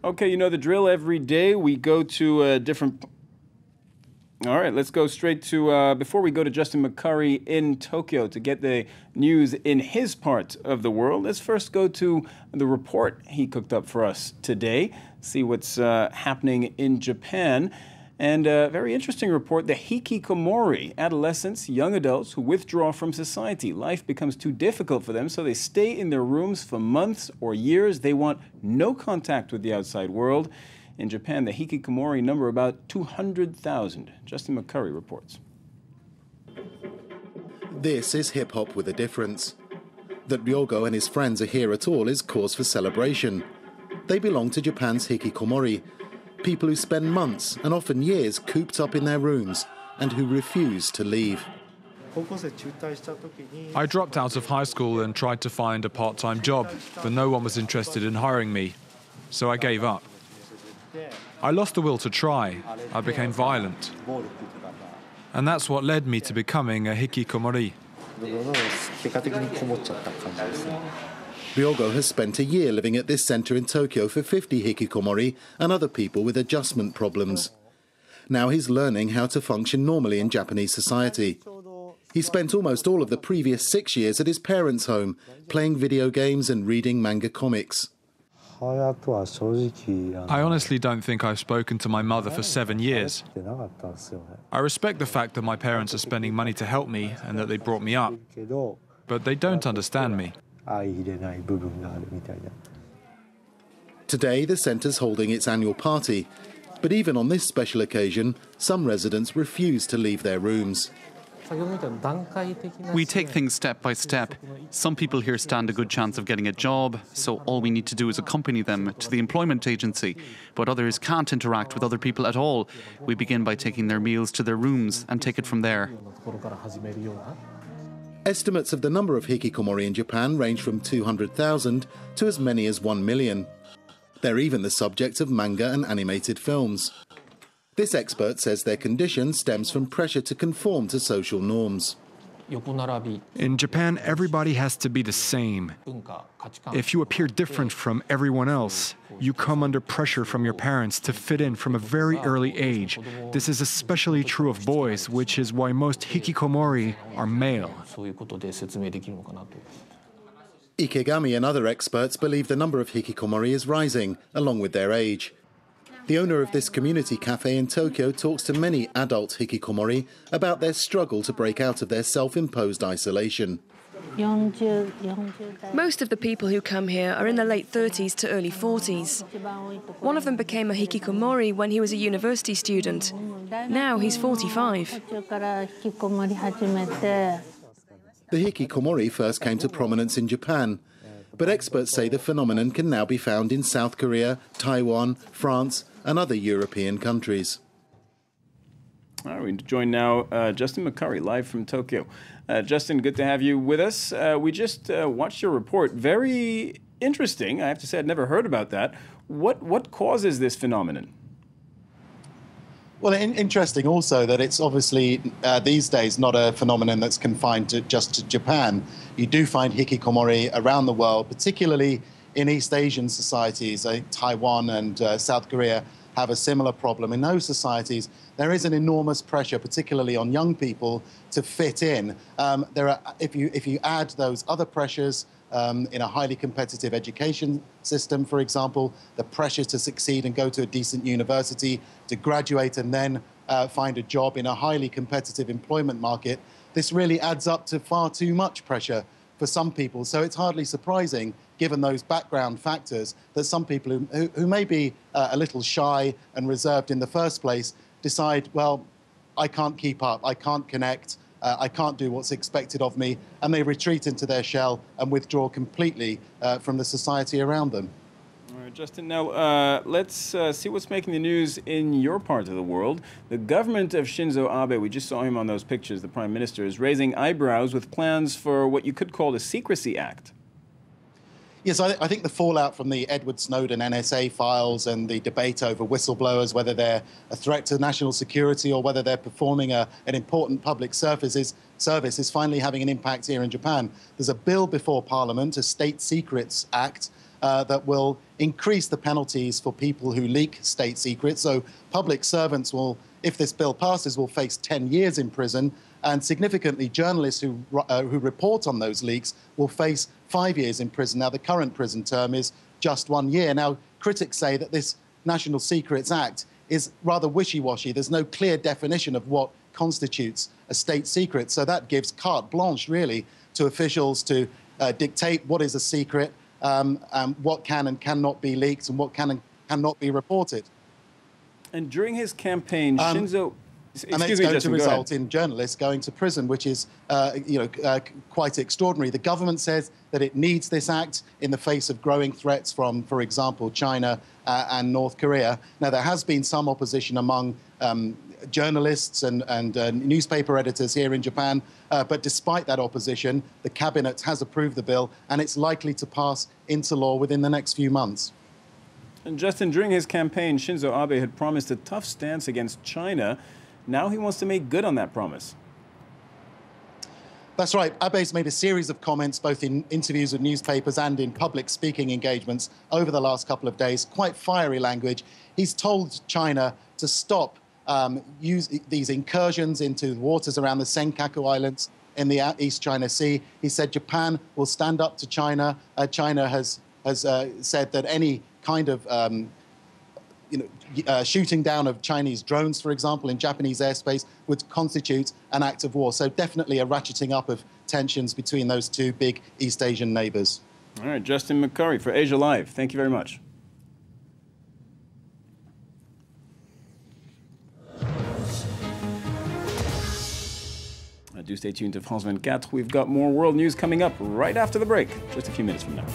Okay, you know the drill. Every day we go to a different... All right, let's go straight to, before we go to Justin McCurry in Tokyo to get the news in his part of the world, let's first go to the report he cooked up for us today, see what's happening in Japan. And a very interesting report, the Hikikomori, adolescents, young adults who withdraw from society. Life becomes too difficult for them, so they stay in their rooms for months or years. They want no contact with the outside world. In Japan, the Hikikomori number about 200,000. Justin McCurry reports. This is hip-hop with a difference. That Ryogo and his friends are here at all is cause for celebration. They belong to Japan's Hikikomori, people who spend months and often years cooped up in their rooms and who refuse to leave. I dropped out of high school and tried to find a part-time job, but no one was interested in hiring me, so I gave up. I lost the will to try. I became violent. And that's what led me to becoming a Hikikomori. Ryogo has spent a year living at this centre in Tokyo for 50 Hikikomori and other people with adjustment problems. Now he's learning how to function normally in Japanese society. He spent almost all of the previous 6 years at his parents' home, playing video games and reading manga comics. I honestly don't think I've spoken to my mother for 7 years. I respect the fact that my parents are spending money to help me and that they brought me up, but they don't understand me. Today, the centre's holding its annual party, but even on this special occasion, some residents refuse to leave their rooms. We take things step by step. Some people here stand a good chance of getting a job, so all we need to do is accompany them to the employment agency. But others can't interact with other people at all. We begin by taking their meals to their rooms and take it from there. Estimates of the number of Hikikomori in Japan range from 200,000 to as many as 1 million. They're even the subject of manga and animated films. This expert says their condition stems from pressure to conform to social norms. In Japan, everybody has to be the same. If you appear different from everyone else, you come under pressure from your parents to fit in from a very early age. This is especially true of boys, which is why most Hikikomori are male. Ikegami and other experts believe the number of Hikikomori is rising, along with their age. The owner of this community cafe in Tokyo talks to many adult Hikikomori about their struggle to break out of their self-imposed isolation. Most of the people who come here are in their late 30s to early 40s. One of them became a Hikikomori when he was a university student. Now he's 45. The Hikikomori first came to prominence in Japan, but experts say the phenomenon can now be found in South Korea, Taiwan, France, and other European countries. All right, we join now Justin McCurry, live from Tokyo. Justin, good to have you with us. We just watched your report. Very interesting. I have to say, I'd never heard about that. What causes this phenomenon? Well, interesting also that it's obviously these days not a phenomenon that's confined to just to Japan. You do find Hikikomori around the world, particularly in East Asian societies. Taiwan and South Korea have a similar problem. In those societies, there is an enormous pressure, particularly on young people, to fit in. If you add those other pressures in a highly competitive education system, for example, the pressure to succeed and go to a decent university, to graduate and then find a job in a highly competitive employment market, this really adds up to far too much pressure for some people. So it's hardly surprising, given those background factors, that some people who may be a little shy and reserved in the first place decide, well, I can't keep up, I can't connect, I can't do what's expected of me, and they retreat into their shell and withdraw completely from the society around them. All right, Justin, now let's see what's making the news in your part of the world. The government of Shinzo Abe, we just saw him on those pictures, the Prime Minister, is raising eyebrows with plans for what you could call the Secrecy Act. Yes, I think the fallout from the Edward Snowden NSA files and the debate over whistleblowers, whether they're a threat to national security or whether they're performing an important public service is finally having an impact here in Japan. There's a bill before Parliament, a State Secrets Act, that will increase the penalties for people who leak state secrets. So public servants will, if this bill passes, will face 10 years in prison, and significantly journalists who report on those leaks will face 5 years in prison. Now, the current prison term is just 1 year. Now, critics say that this National Secrets Act is rather wishy-washy. There's no clear definition of what constitutes a state secret. So that gives carte blanche, really, to officials to dictate what is a secret, what can and cannot be leaked, and what can and cannot be reported. And during his campaign, Shinzo... And it's going to result in journalists going to prison, which is, quite extraordinary. The government says that it needs this act in the face of growing threats from, for example, China and North Korea. Now, there has been some opposition among journalists and newspaper editors here in Japan, but despite that opposition, the cabinet has approved the bill, and it's likely to pass into law within the next few months. And Justin, during his campaign, Shinzo Abe had promised a tough stance against China. Now he wants to make good on that promise. That's right. Abe's made a series of comments, both in interviews with newspapers and in public speaking engagements over the last couple of days, quite fiery language. He's told China to stop these incursions into the waters around the Senkaku Islands in the East China Sea. He said Japan will stand up to China. China has said that any kind of shooting down of Chinese drones, for example, in Japanese airspace would constitute an act of war. So definitely a ratcheting up of tensions between those two big East Asian neighbors. All right, Justin McCurry for Asia Live. Thank you very much. Do stay tuned to France 24. We've got more world news coming up right after the break, just a few minutes from now.